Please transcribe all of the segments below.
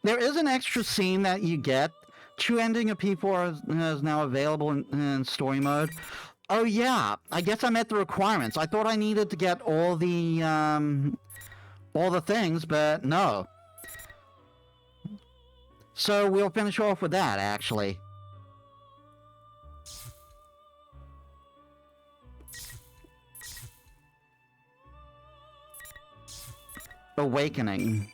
There is an extra scene that you get. True ending of P4 is now available in story mode. Oh yeah, I guess I met the requirements. I thought I needed to get all the things, but no. So we'll finish off with that, actually. Awakening.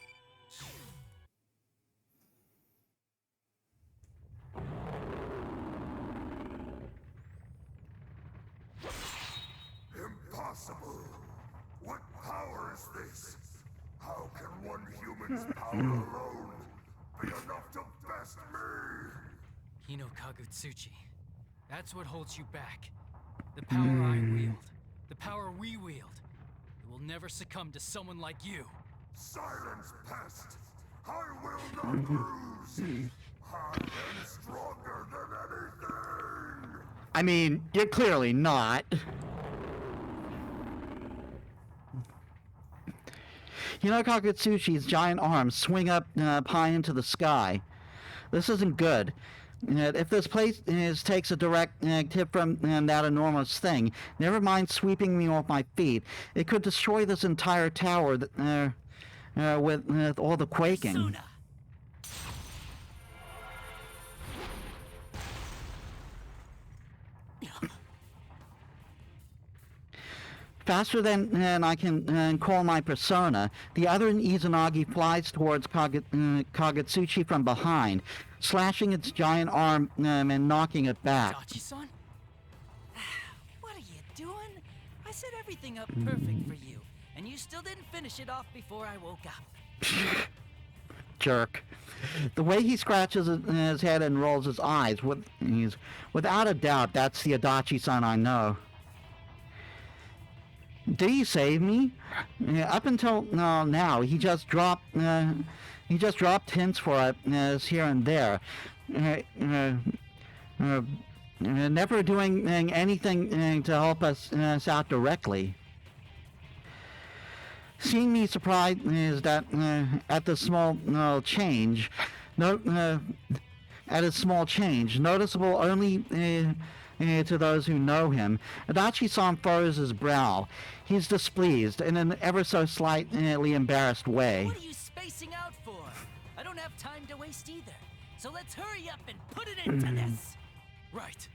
Impossible! What power is this? How can one human's power alone be enough to best me? Hino Kagutsuchi. That's what holds you back. The power I wield. The power we wield. It will never succumb to someone like you. Silence, pest! I will not lose! I am stronger than anything! I mean, you're clearly not. Kagutsuchi's giant arms swing up high into the sky. This isn't good. If this place takes a direct tip from that enormous thing, never mind sweeping me off my feet, it could destroy this entire tower with all the quaking. Suna. Faster than I can call my persona, the other Izanagi flies towards Kagutsuchi from behind, slashing its giant arm and knocking it back. Dachi-san? What are you doing? I set everything up perfect for you, and you still didn't finish it off before I woke up. Jerk. The way he scratches his head and rolls his eyes, without a doubt, that's the Adachi-san I know. Did he save me? Up until now, he just dropped hints for us here and there, never doing anything to help us out directly. Seeing me surprised is that at the small change, at a small change, noticeable only to those who know him, Adachi-san furrows his brow. He's displeased in an ever so slightly embarrassed way. What are you spacing out for? I don't have time to waste either. So let's hurry up and put it into this. Right.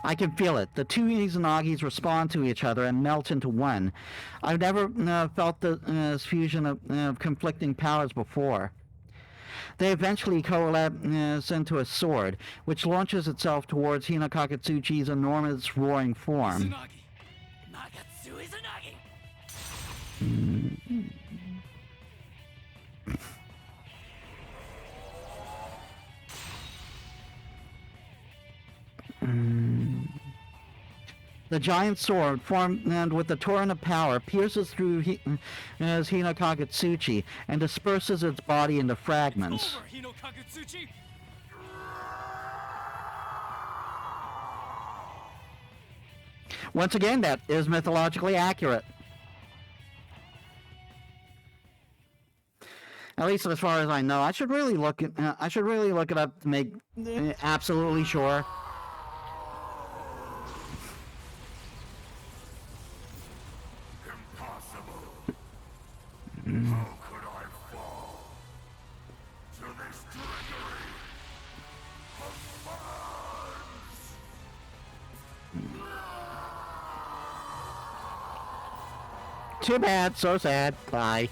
I can feel it. The two Izanagis respond to each other and melt into one. I've never felt this fusion of conflicting powers before. They eventually coalesce into a sword, which launches itself towards Hino Kagutsuchi's enormous roaring form. Izanagi. Nagatsu Izanagi. The giant sword, formed with the torrent of power, pierces through Hino Kagutsuchi and disperses its body into fragments. Over, Hino Kagutsuchi. Once again, that is mythologically accurate. At least as far as I know. I should really look it up to make absolutely sure. How could I fall to this trickery of fans? Too bad, so sad. Bye.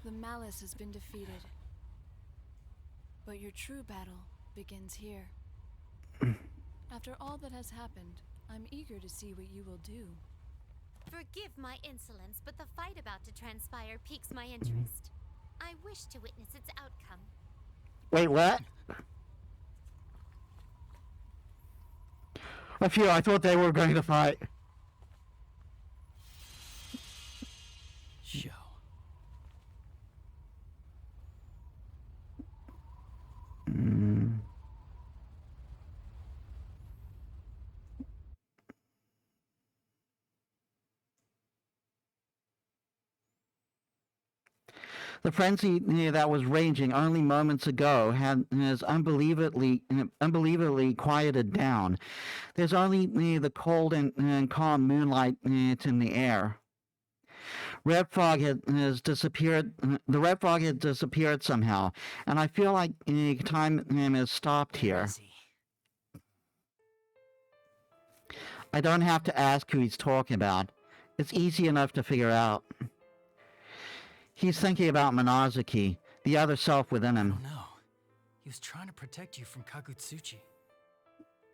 The malice has been defeated. But your true battle begins here. After all that has happened, I'm eager to see what you will do. Forgive my insolence, but the fight about to transpire piques my interest. I wish to witness its outcome. Wait, what? I thought they were going to fight. Show. The frenzy that was raging only moments ago has unbelievably quieted down. There's only the cold and calm moonlight in the air. Red Frog has disappeared. The Red Frog has disappeared somehow, and I feel like time has stopped Where here. is he? I don't have to ask who he's talking about. It's easy enough to figure out. He's thinking about Minazuki, the other self within I him. don't know. He was trying to protect you from Kagutsuchi.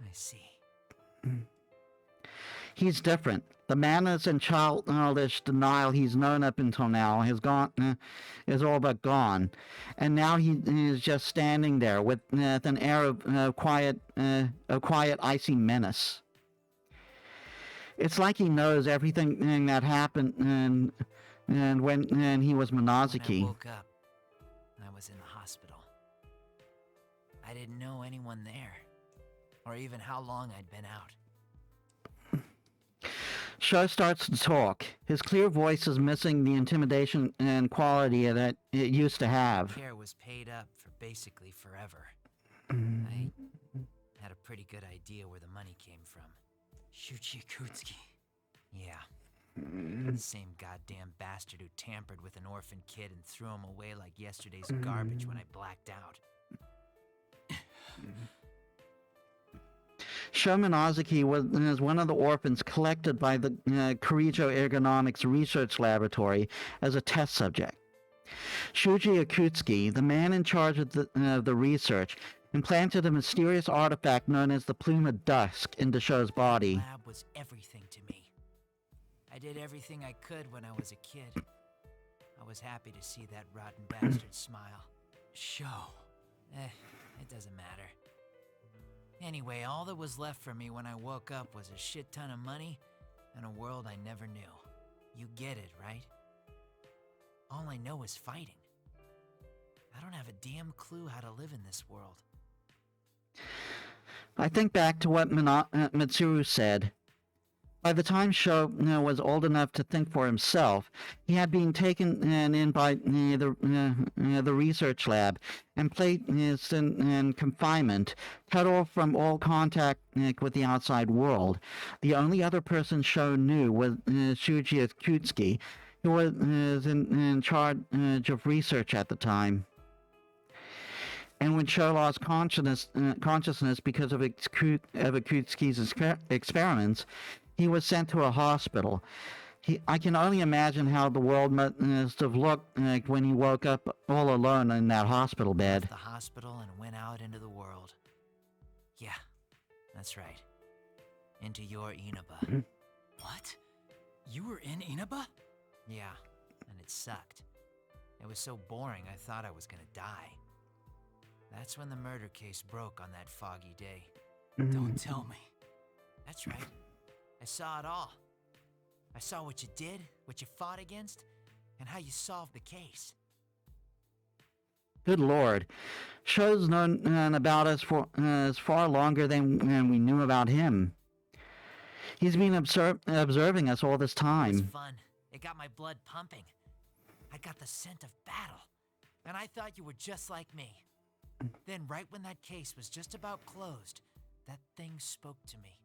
I see. He's different. The madness and childish denial he's known up until now is all but gone, and now he is just standing there with an air of quiet, icy menace. It's like he knows everything that happened, and when he was When I Minazuki. woke up, I was in the hospital. I didn't know anyone there, or even how long I'd been out. Sho starts to talk. His clear voice is missing the intimidation and quality that it used to have. Care was paid up for basically forever. I had a pretty good idea where the money came from. Shuji Akutsuki. Yeah. The same goddamn bastard who tampered with an orphan kid and threw him away like yesterday's garbage when I blacked out. Sho Minazuki was one of the orphans collected by the Kirijo Ergonomics Research Laboratory as a test subject. Shuji Akutsuki, the man in charge of the research, implanted a mysterious artifact known as the Plume of Dusk into Sho's body. The lab was everything to me. I did everything I could when I was a kid. I was happy to see that rotten bastard smile. Sho. It doesn't matter. Anyway, all that was left for me when I woke up was a shit ton of money and a world I never knew. You get it, right? All I know is fighting. I don't have a damn clue how to live in this world. I think back to what Mitsuru said. By the time Sho was old enough to think for himself, he had been taken in by the research lab and placed in confinement, cut off from all contact with the outside world. The only other person Sho knew was Shuji Akutsuki, who was in charge of research at the time. And when Sho lost consciousness because of Akutsuki's experiments, he was sent to a hospital. I can only imagine how the world must have looked when he woke up all alone in that hospital bed. Left the hospital and went out into the world. Yeah, that's right. Into your Inaba. What? You were in Inaba? Yeah, and it sucked. It was so boring I thought I was gonna die. That's when the murder case broke on that foggy day. Don't tell me. That's right. I saw it all. I saw what you did, what you fought against, and how you solved the case. Good Lord. Sho's known about us for far longer than we knew about him. He's been observing us all this It was time. fun. It got my blood pumping. I got the scent of battle. And I thought you were just like me. Then, right when that case was just about closed, that thing spoke to me.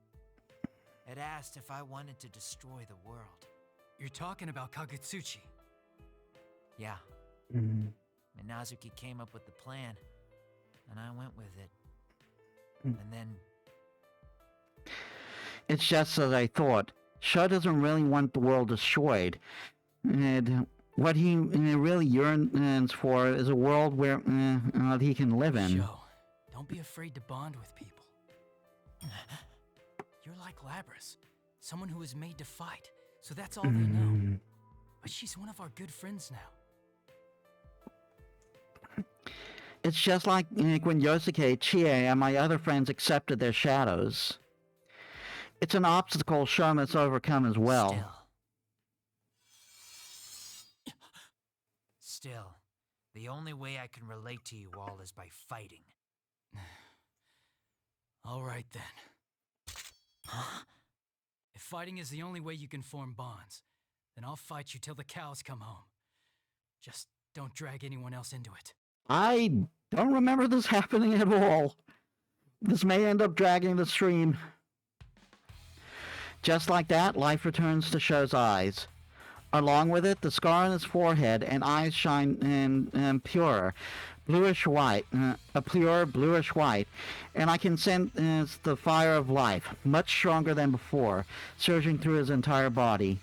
It asked if I wanted to destroy the world. You're talking about Kagutsuchi. Yeah, Minazuki came up with the plan, and I went with it. And then, It's just as I thought. Sho doesn't really want the world destroyed. And what he really yearns for is a world where he can live in. Sho, don't be afraid to bond with people. You're like Labrys, someone who was made to fight, so that's all they know. But she's one of our good friends now. It's just like when Yosuke, Chie, and my other friends accepted their shadows. It's an obstacle Sho must overcome as well. Still, the only way I can relate to you all is by fighting. All right then. If fighting is the only way you can form bonds, then I'll fight you till the cows come home. Just Don't drag anyone else into it. I don't remember this happening at all. This may end up dragging the stream. Just like that, life returns to Sho's eyes. Along with it, the scar on his forehead and eyes shine in purer, bluish white, a pure bluish white, and I can sense the fire of life, much stronger than before, surging through his entire body.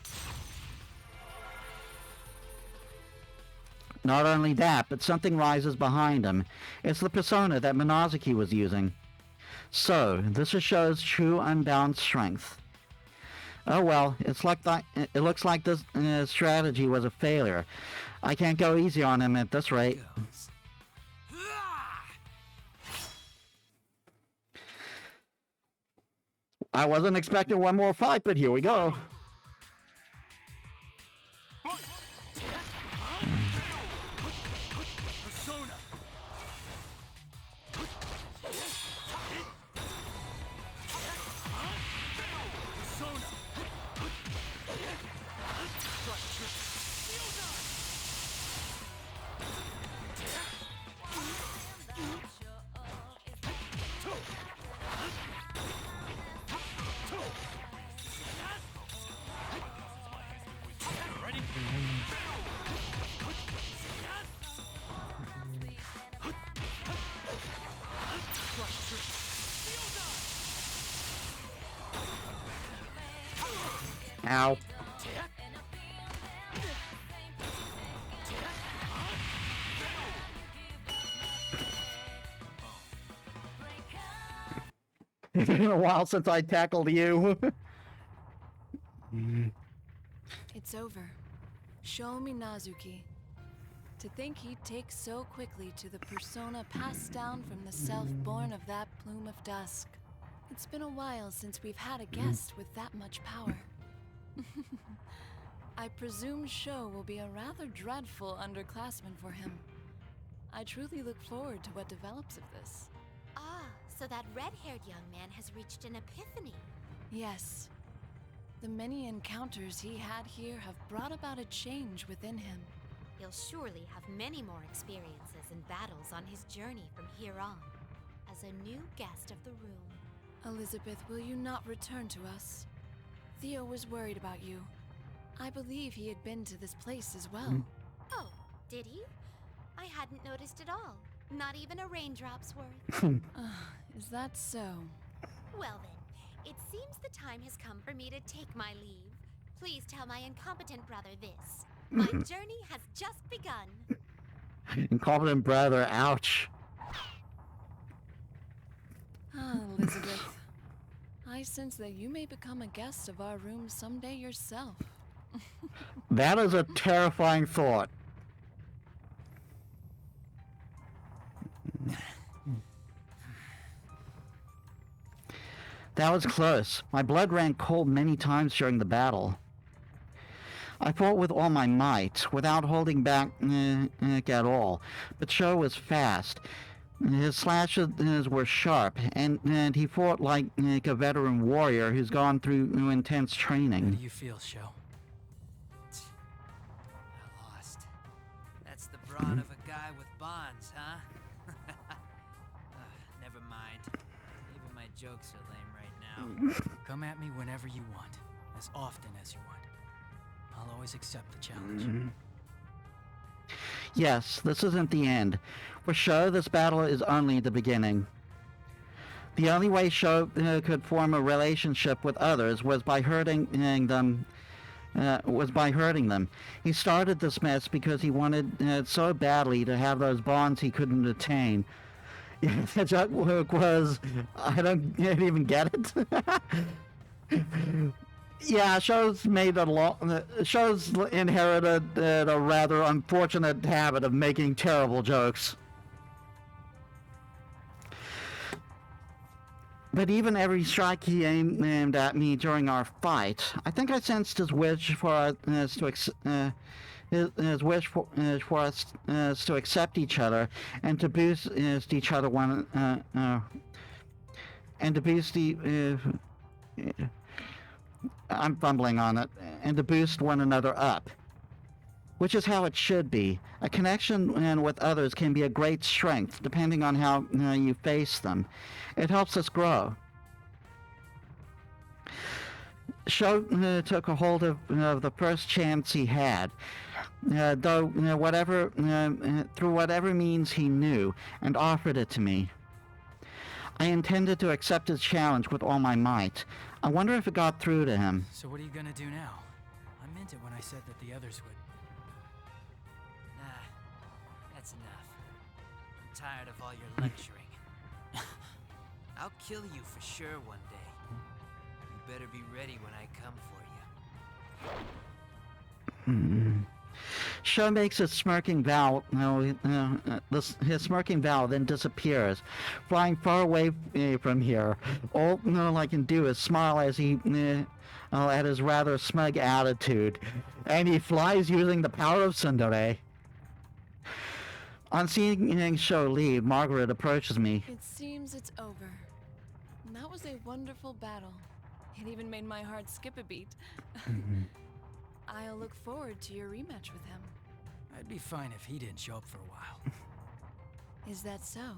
Not only that, but something rises behind him. It's the persona that Minazuki was using. So, this is Sho's true unbound strength. Oh well, it looks like this strategy was a failure. I can't go easy on him at this rate. I wasn't expecting one more fight, but here we go. Ow. It's been a while since I tackled you. It's over. Show Minazuki. To think he'd take so quickly to the persona passed down from the self born of that plume of dusk. It's been a while since we've had a guest with that much power. I presume Sho will be a rather dreadful underclassman for him. I truly look forward to what develops of this. Ah, so that red-haired young man has reached an epiphany. Yes. The many encounters he had here have brought about a change within him. He'll surely have many more experiences and battles on his journey from here on, as a new guest of the room. Elizabeth, will you not return to us? Theo was worried about you. I believe he had been to this place as well. Oh, did he? I hadn't noticed at all. Not even a raindrop's worth. Is that so? Well then, it seems the time has come for me to take my leave. Please tell my incompetent brother this. My journey has just begun. Incompetent brother, ouch. Ah, Elizabeth. I sense that you may become a guest of our room someday yourself. That is a terrifying thought. That was close. My blood ran cold many times during the battle. I fought with all my might, without holding back at all. But Sho was fast. His slashes were sharp, and he fought like a veteran warrior who's gone through intense How training. do you feel, Sho? I lost. That's the brawn of a guy with bonds, huh? Never mind. Even my jokes are lame right now. Come at me whenever you want, as often as you want. I'll always accept the challenge. Yes, this isn't the end. For Sho, this battle is only the beginning. The only way Sho could form a relationship with others was by hurting them. He started this mess because he wanted so badly to have those bonds he couldn't attain. The joke was, I don't even get it. Yeah, Sho's inherited a rather unfortunate habit of making terrible jokes. But even every strike he aimed at me during our fight, I think I sensed his wish for us to accept each other and to boost each other I'm fumbling on it, and to boost one another up. which is how it should be. A connection with others can be a great strength, depending on how you face them. It helps us grow. Sho took a hold of the first chance he had, though through whatever means he knew, and offered it to me. I intended to accept his challenge with all my might. I wonder if it got through to him. So what are you gonna do now? I meant it when I said that the others would. Nah, that's enough. I'm tired of all your lecturing. I'll kill you for sure one day. You better be ready when I come for you. Sho makes his smirking bow. His smirking bow then disappears, flying far away from here. All I can do is smile as he, at his rather smug attitude, and he flies using the power of Tsundere. On seeing Sho leave, Margaret approaches me. It seems it's over. That was a wonderful battle. It even made my heart skip a beat. I'll look forward to your rematch with him. I'd be fine if he didn't show up for a while. Is that so?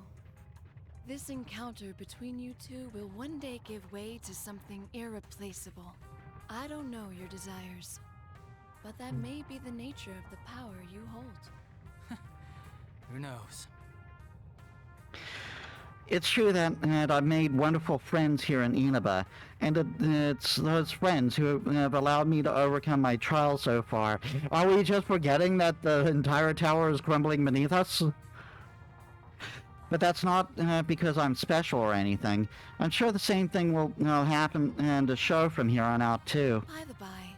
This encounter between you two will one day give way to something irreplaceable. I don't know your desires, but that may be the nature of the power you hold. Who knows? It's true that I've made wonderful friends here in Inaba, and it's those friends who have allowed me to overcome my trials so far. Are we just forgetting that the entire tower is crumbling beneath us? But that's not because I'm special or anything. I'm sure the same thing will happen to Sho from here on out too. By the by,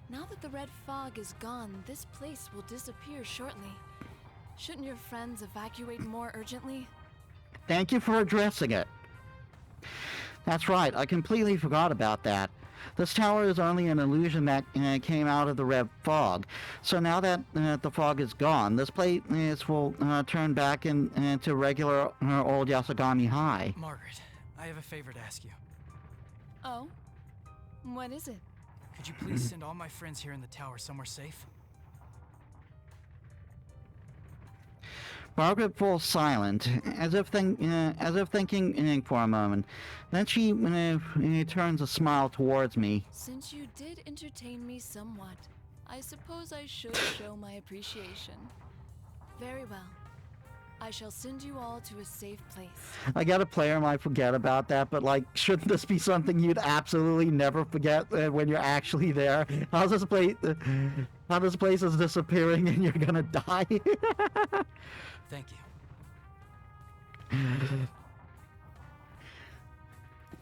now that the red fog is gone, this place will disappear shortly. Shouldn't your friends evacuate more urgently? Thank you for addressing it. That's right, I completely forgot about that. This tower is only an illusion that came out of the red fog. So now that the fog is gone, this place will turn back into regular old Yasogami High. Margaret, I have a favor to ask you. Oh? What is it? Could you please send all my friends here in the tower somewhere safe? Margaret falls silent, as if thinking for a moment. Then she turns a smile towards me. Since you did entertain me somewhat, I suppose I should show my appreciation. Very well. I shall send you all to a safe place. I got a player might forget about that, but like, shouldn't this be something you'd absolutely never forget when you're actually there? How this place is disappearing and you're gonna die? Thank you.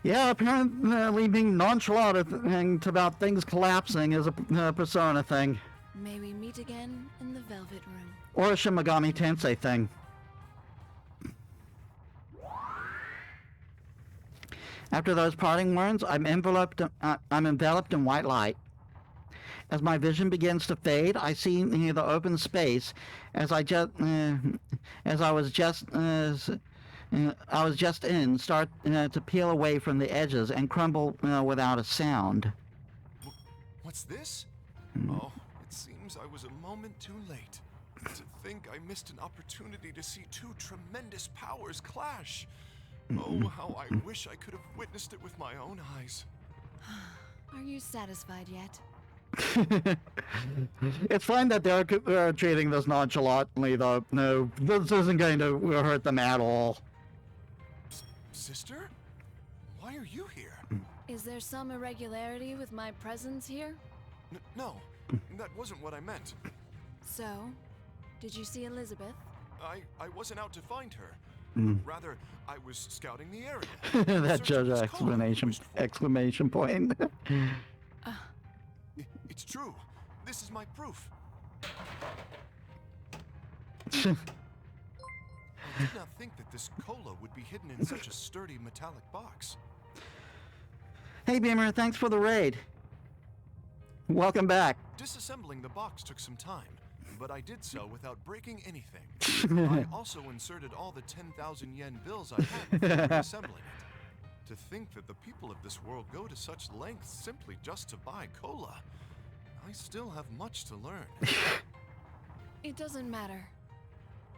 Yeah, apparently being nonchalant about things collapsing is a Persona thing. May we meet again in the Velvet Room. Or a Shin Megami Tensei thing. After those parting words, I'm enveloped in white light. As my vision begins to fade, I see the open space as I was just in start to peel away from the edges and crumble without a sound. What's this? Oh, it seems I was a moment too late. To think I missed an opportunity to see two tremendous powers clash. Oh, how I wish I could have witnessed it with my own eyes. Are you satisfied yet? It's fine that they're treating this nonchalantly, though. No, this isn't going to hurt them at all. Sister? Why are you here? Is there some irregularity with my presence here? No, that wasn't what I meant. So, did you see Elizabeth? I wasn't out to find her. Rather, I was scouting the area. That Searching JoJo this color I wished for. exclamation point. It's true. This is my proof. I did not think that this cola would be hidden in such a sturdy metallic box. Hey Beamer, thanks for the raid. Welcome back. Disassembling the box took some time, but I did so without breaking anything. I also inserted all the 10,000 yen bills I had before assembling it. To think that the people of this world go to such lengths simply just to buy cola. I still have much to learn. It doesn't matter.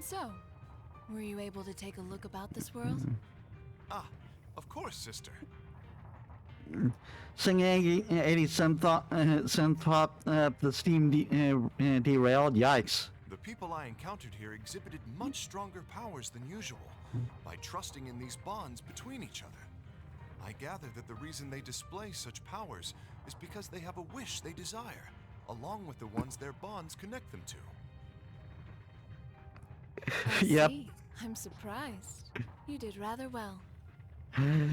So, were you able to take a look about this world? Ah, of course, sister. Singing 80 synth pop, the steam derailed. Yikes. The people I encountered here exhibited much stronger powers than usual by trusting in these bonds between each other. I gather that the reason they display such powers is because they have a wish they desire, along with the ones their bonds connect them to. I Yep. see. I'm surprised. You did rather well.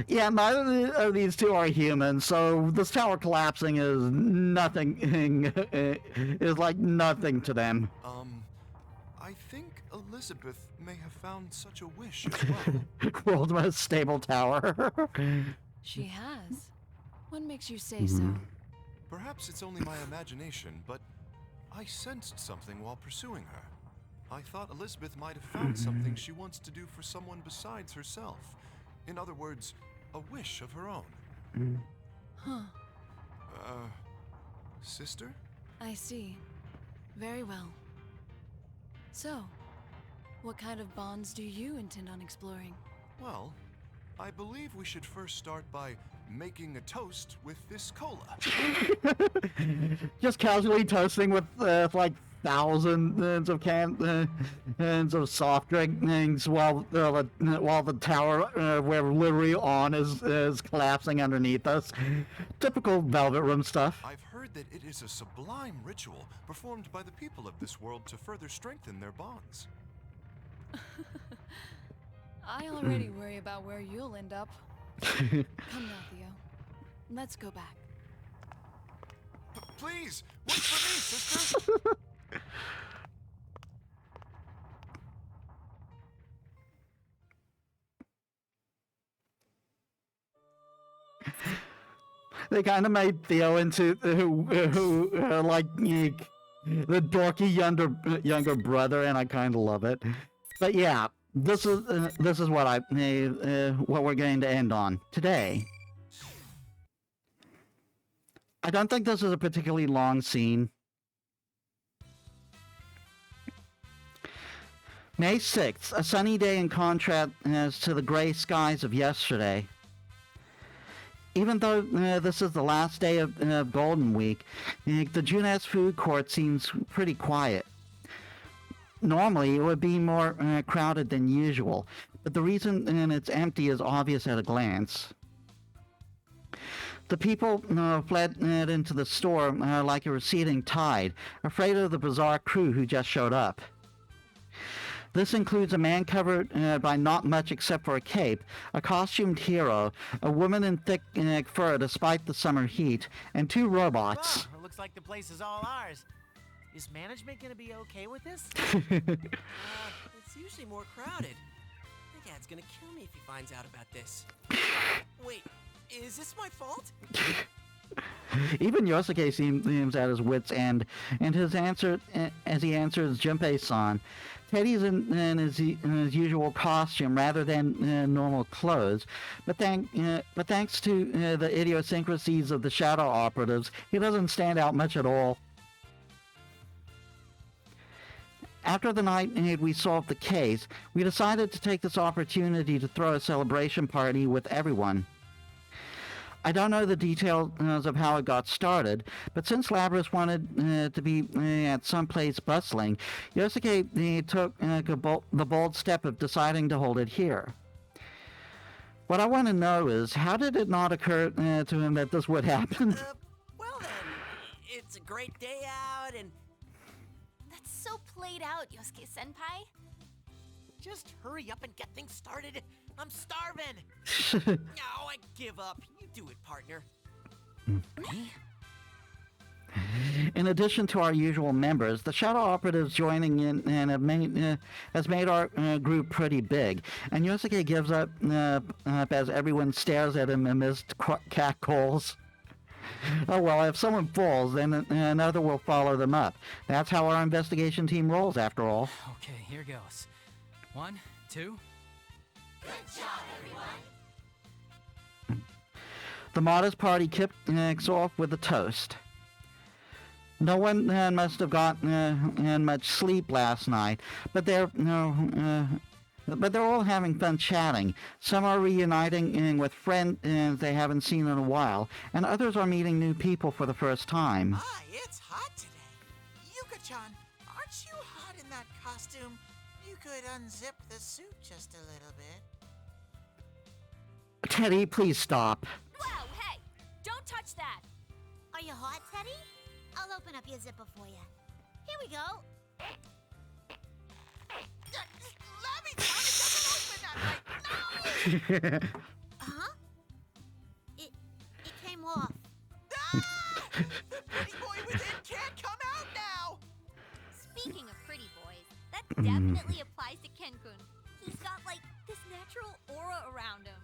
Yeah, neither of these two are human, so this tower collapsing is nothing, is like nothing to them. I think Elizabeth may have found such a wish as well. World's most stable tower. She has. What makes you say so? Perhaps it's only my imagination, but I sensed something while pursuing her. I thought Elizabeth might have found something she wants to do for someone besides herself. In other words, a wish of her own. Huh. Sister? I see. Very well. So, what kind of bonds do you intend on exploring? Well, I believe we should first start by making a toast with this cola. Just casually toasting with like thousands of cans of soft drinks while the tower we're literally on is collapsing underneath us. Typical Velvet Room stuff. I've heard that it is a sublime ritual performed by the people of this world to further strengthen their bonds. I already worry about where you'll end up. Come now, Theo. Let's go back. Please, wait for me, sister! They kind of made Theo into like the dorky younger brother, and I kind of love it. But yeah, this is what what we're going to end on today. I don't think this is a particularly long scene. May 6th, a sunny day in contrast to the gray skies of yesterday. Even though this is the last day of Golden Week, the Junes food court seems pretty quiet. Normally, it would be more crowded than usual, but the reason it's empty is obvious at a glance. The people fled into the store like a receding tide, afraid of the bizarre crew who just showed up. This includes a man covered by not much except for a cape, a costumed hero, a woman in thick fur despite the summer heat, and two robots. Well, it looks like the place is all ours. Is management gonna be okay with this? It's usually more crowded. My dad's gonna kill me if he finds out about this. Wait, is this my fault? Even Yosuke seems at his wit's end, and his answer, as he answers Junpei-san, Teddy's in his usual costume rather than normal clothes, but thanks to the idiosyncrasies of the shadow operatives, he doesn't stand out much at all. After the night we solved the case, we decided to take this opportunity to throw a celebration party with everyone. I don't know the details of how it got started, but since Labrys wanted to be at some place bustling, Yosuke took the bold step of deciding to hold it here. What I want to know is, how did it not occur to him that this would happen? Well then, it's a great day out and... That's so played out, Yosuke-senpai. Just hurry up and get things started. I'm starving. No, I give up. You do it, partner. In addition to our usual members, the shadow operatives joining in and has made our group pretty big, and Yosuke gives up as everyone stares at him amidst catcalls. Oh well, if someone falls, then another will follow them up. That's how our investigation team rolls, after all. Okay, here goes. 1, 2. The modest party kicks off with a toast. No one must have gotten much sleep last night, but they're all having fun chatting. Some are reuniting with friends they haven't seen in a while, and others are meeting new people for the first time. Ah, it's hot today. Yuka-chan, aren't you hot in that costume? You could unzip the suit just a little bit. Teddy, please stop. Whoa, hey! Don't touch that! Are you hot, Teddy? I'll open up your zipper for you. Here we go. Labby, it doesn't open that right. No! Huh? It came off. Ah! The pretty boy within can't come out now! Speaking of pretty boys, that definitely applies to Ken-kun. He's got, like, this natural aura around him.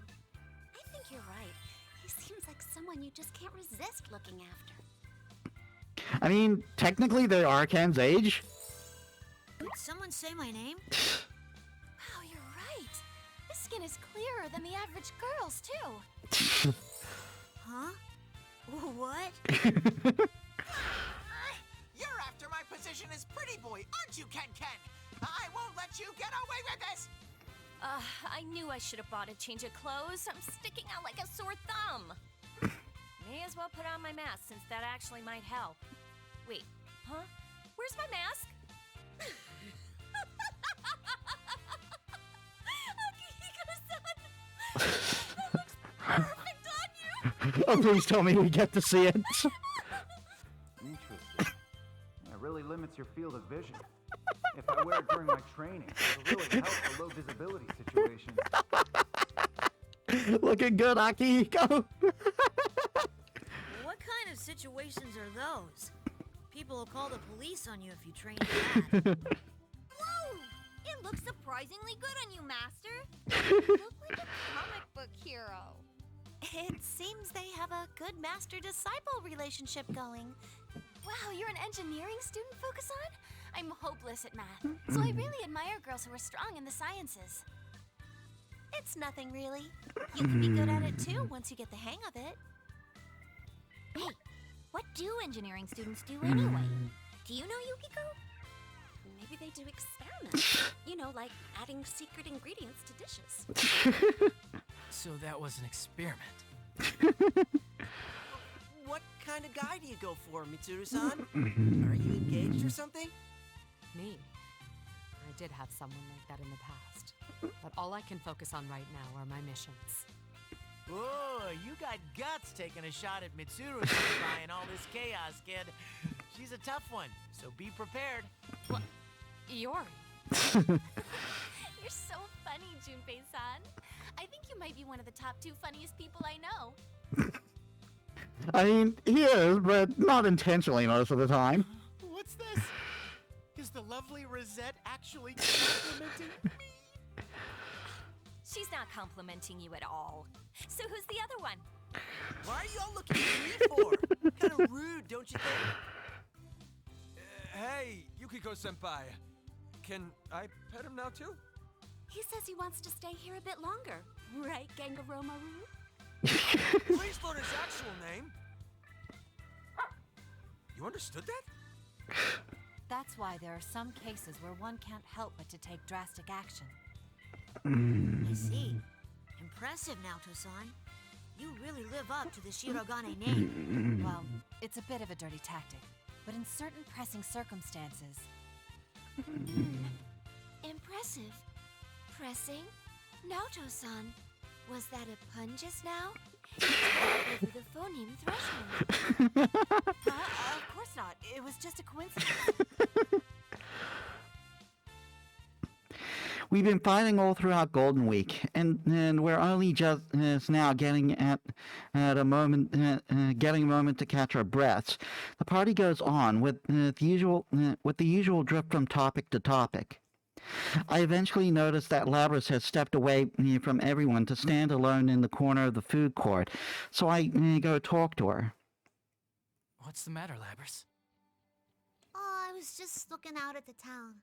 I think you're right. He seems like someone you just can't resist looking after. I mean, technically they are Ken's age. Did someone say my name? Wow, you're right. His skin is clearer than the average girl's, too. Huh? What? You're after my position as pretty boy, aren't you, Ken? I won't let you get away with this! I knew I should have bought a change of clothes. I'm sticking out like a sore thumb. May as well put on my mask since that actually might help. Wait, huh? Where's my mask? Akihiko-san! That looks perfect on you! Oh, please tell me we get to see it. Interesting. It really limits your field of vision. If I wear it during my training, it'll really help the low visibility situation. Looking good, Akihiko. What kind of situations are those? People will call the police on you if you train bad. Whoa! It looks surprisingly good on you, Master. You look like a comic book hero. It seems they have a good master-disciple relationship going. Wow, you're an engineering student, Fukusan? I'm hopeless at math, so I really admire girls who are strong in the sciences. It's nothing really. You can be good at it too once you get the hang of it. Hey, what do engineering students do anyway? Do you know, Yukiko? Maybe they do experiments. You know, like adding secret ingredients to dishes. So that was an experiment. What kind of guy do you go for, Mitsuru-san? Are you engaged or something? Me? I did have someone like that in the past. But all I can focus on right now are my missions. Whoa, you got guts taking a shot at Mitsuru and all this chaos, kid. She's a tough one, so be prepared. What? Yori? You're so funny, Junpei-san. I think you might be one of the top 2 funniest people I know. I mean, he is, but not intentionally most of the time. What's this? Is the lovely Rosette actually complimenting me? She's not complimenting you at all. So who's the other one? Why are you all looking at me for? Kind of rude, don't you think? Hey, Yukiko-senpai. Can I pet him now, too? He says he wants to stay here a bit longer. Right, Gangaro-maru? Please learn his actual name. You understood that? That's why there are some cases where one can't help but to take drastic action. I see. Impressive, Naoto-san. You really live up to the Shirogane name. Well, it's a bit of a dirty tactic, but in certain pressing circumstances... Impressive. Pressing? Naoto-san. Was that a pun just now? Over the phoneme threshold. Of course not. It was just a coincidence. We've been fighting all throughout Golden Week, and we're only just now getting a moment to catch our breaths. The party goes on with the usual drift from topic to topic. I eventually noticed that Labrys has stepped away from everyone to stand alone in the corner of the food court, so I go talk to her. What's the matter, Labrys? Oh, I was just looking out at the town.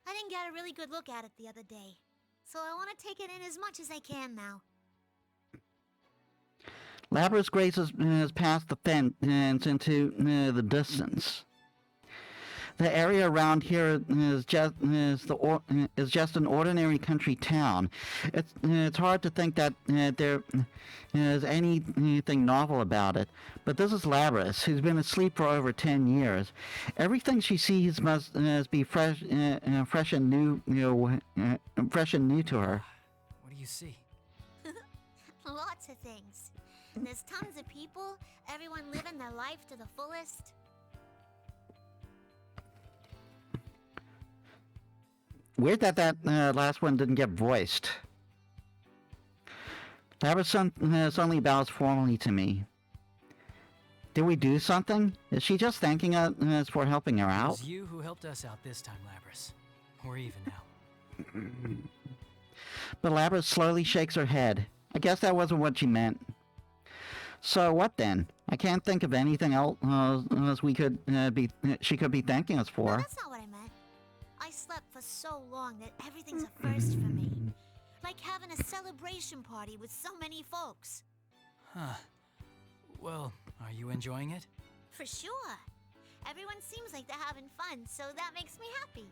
I didn't get a really good look at it the other day, so I want to take it in as much as I can now. Labrys grazes past the fence into the distance. The area around here is just an ordinary country town. It's hard to think that there is anything novel about it. But this is Labrys, who's been asleep for over 10 years. Everything she sees must be fresh and new, fresh and new to her. What do you see? Lots of things. There's tons of people, everyone living their life to the fullest. Weird that last one didn't get voiced. Labrys suddenly bows formally to me. Did we do something? Is she just thanking us for helping her It out? was you who helped us out this time, Labrys. We're even now. But Labrys slowly shakes her head. I guess that wasn't what she meant. So what then? I can't think of anything else she could be thanking us No, for. that's not what I meant. I slept for so long that everything's a first for me. Like having a celebration party with so many folks. Huh. Well, are you enjoying it? For sure. Everyone seems like they're having fun, so that makes me happy.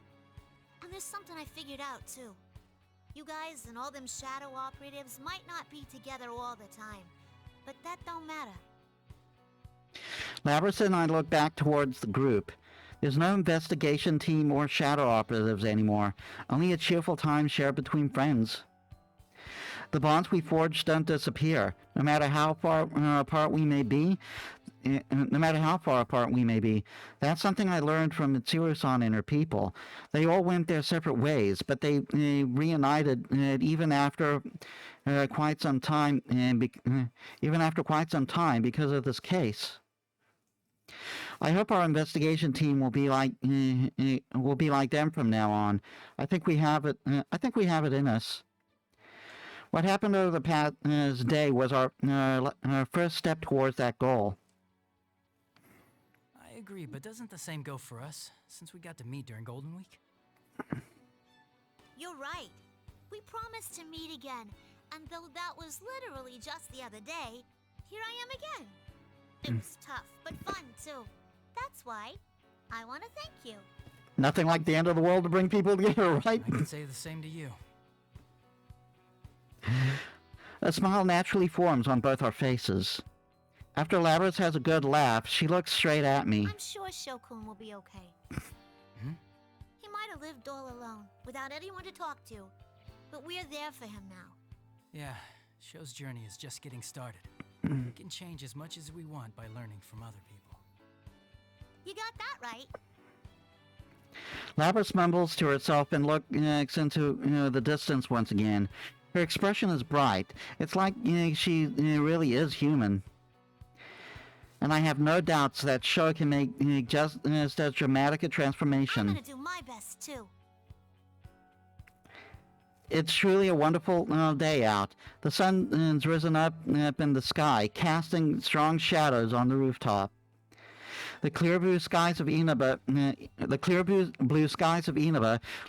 And there's something I figured out, too. You guys and all them shadow operatives might not be together all the time, but that don't matter. Labrys and I look back towards the group. There's no investigation team or shadow operatives anymore, only a cheerful time shared between friends. The bonds we forged don't disappear, no matter how far apart we may be. That's something I learned from Mitsuru-san and her people. They all went their separate ways, but they reunited even after quite some time, because of this case. I hope our investigation team will be like them from now on. I think we have it in us. What happened over the past day was our first step towards that goal. I agree, but doesn't the same go for us, since we got to meet during Golden Week? You're right. We promised to meet again, and though that was literally just the other day, here I am again. It was tough, but fun too. That's why I want to thank you. Nothing like the end of the world to bring people together, right? I can say the same to you. A smile naturally forms on both our faces. After Labrys has a good laugh, she looks straight at me. I'm sure Shokun will be okay. He might have lived all alone, without anyone to talk to, but we're there for him now. Yeah, Sho's journey is just getting started. We can change as much as we want by learning from other people. You got that right. Labrys mumbles to herself and looks into the distance once again. Her expression is bright. It's like she really is human. And I have no doubts that Sho can make just as dramatic a transformation. I'm gonna do my best too. It's truly a wonderful day out. The sun's risen up in the sky, casting strong shadows on the rooftop. The clear blue skies of Inaba,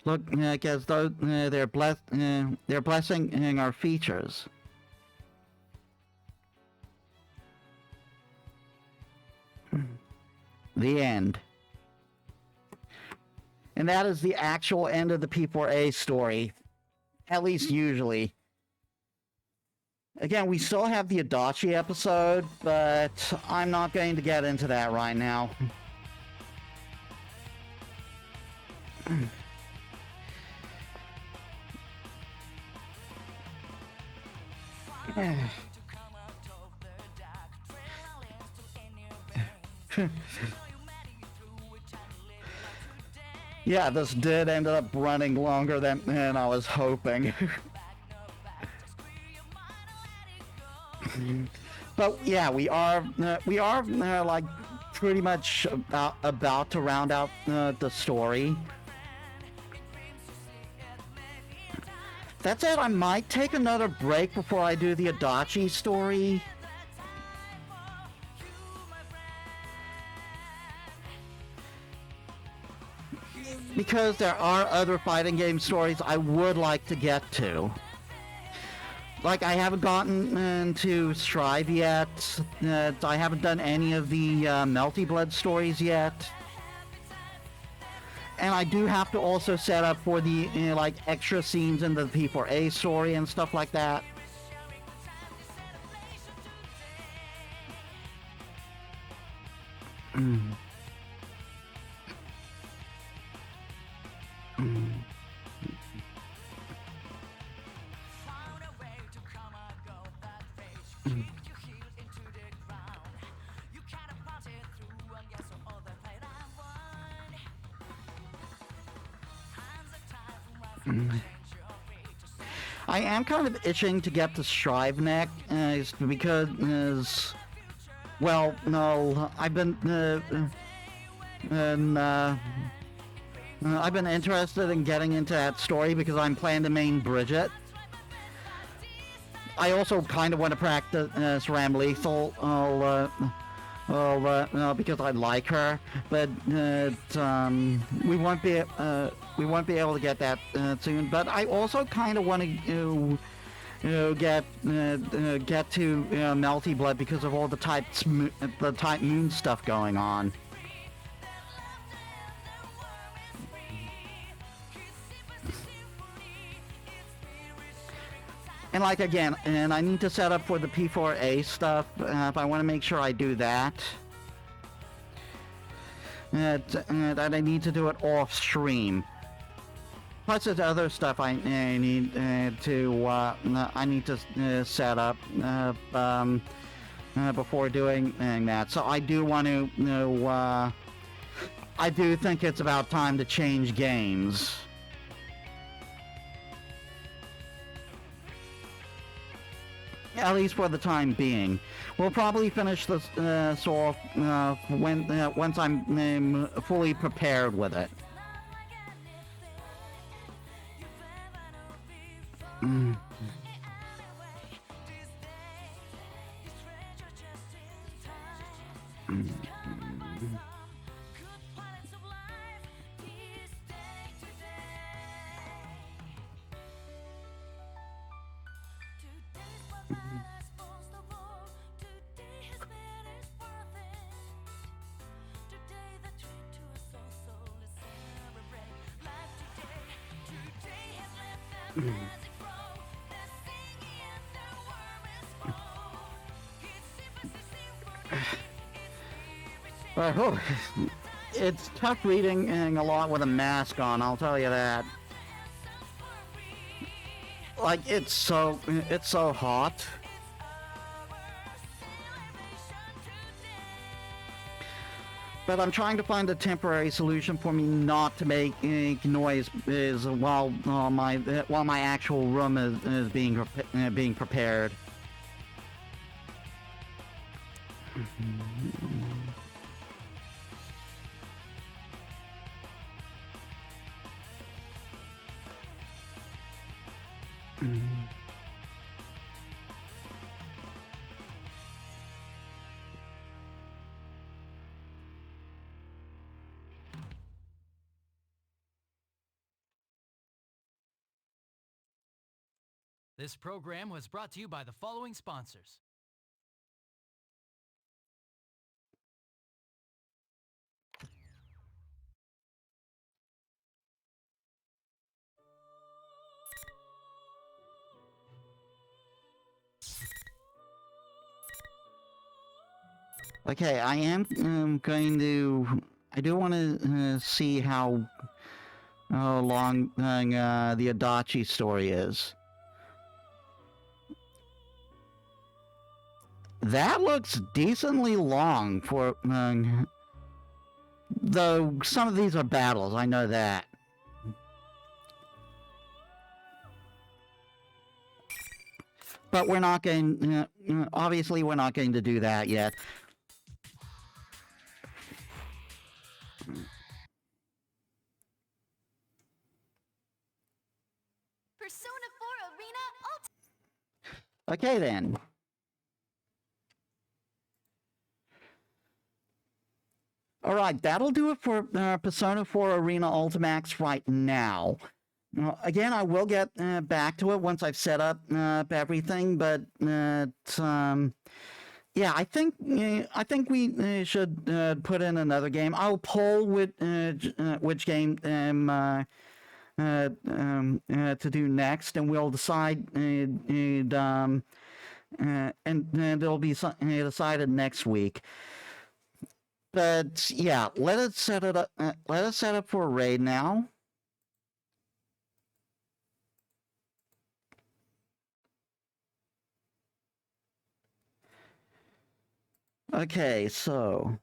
look as though they're blessing our features. The end. And that is the actual end of the P4A story. At least usually. Again, we still have the Adachi episode, but I'm not going to get into that right now. Yeah, this did end up running longer than I was hoping. But yeah, we are like pretty much about to round out the story. That said, I might take another break before I do the Adachi story. Because there are other fighting game stories I would like to get to. Like, I haven't gotten into Strive yet. I haven't done any of the Melty Blood stories yet. And I do have to also set up for the like extra scenes in the P4A story and stuff like that. I am kind of itching to get to Strive Neck because, well, no, I've been interested in getting into that story because I'm playing the main Bridget. I also kind of want to practice Ram Lethal, because I like her, but we won't be able to get that soon. But I also kind of want to get to Melty Blood because of all the type moon stuff going on. And like again, and I need to set up for the P4A stuff if I want to make sure I do that. And I need to do it off stream. Plus, there's other stuff I need to set up before doing that. So I do want to. I do think it's about time to change games. At least for the time being. We'll probably finish this off once I'm fully prepared with it. It's tough reading a lot with a mask on, I'll tell you that. Like, it's so hot. But I'm trying to find a temporary solution for me not to make noise while my actual room is being prepared. This program was brought to you by the following sponsors. Okay, I am going to. I do want to see how long the Adachi story is. That looks decently long for. Though some of these are battles, I know that. But we're not going. Obviously, we're not going to do that yet. Persona 4 Arena Okay then. Alright, that'll do it for Persona 4 Arena Ultimax right now. Again, I will get back to it once I've set up everything, but yeah, I think we should put in another game. I'll poll which game to do next, and we'll decide. And it'll be decided next week. But yeah, let us set it up. Let us set up for a raid now. Okay, so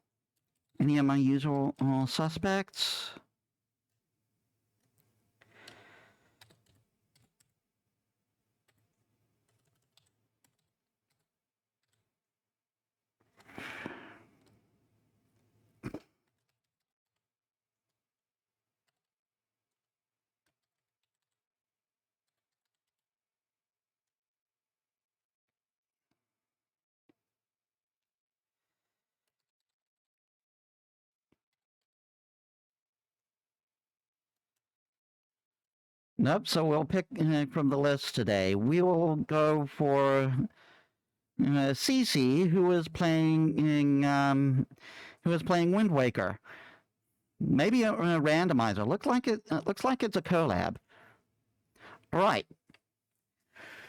any of my usual suspects? Nope. So we'll pick from the list today. We will go for Cece, who is playing Wind Waker. Maybe a randomizer. Looks like it's a collab. All right.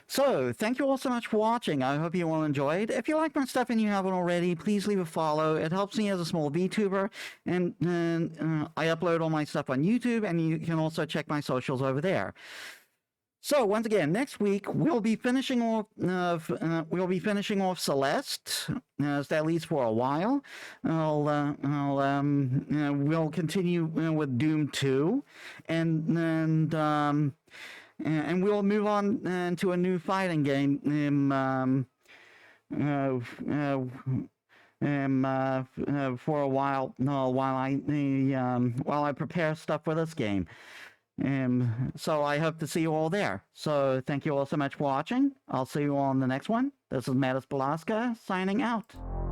So, thank you all so much for watching. I hope you all enjoyed. If you like my stuff and you haven't already, please leave a follow. It helps me as a small VTuber. And I upload all my stuff on YouTube, and you can also check my socials over there. So, once again, next week we'll be finishing off Celeste, at least for a while. We'll continue with Doom 2, and we'll move on to a new fighting game for a while. While I prepare stuff for this game. So I hope to see you all there. So thank you all so much for watching. I'll see you all on the next one. This is Metis Balaska signing out.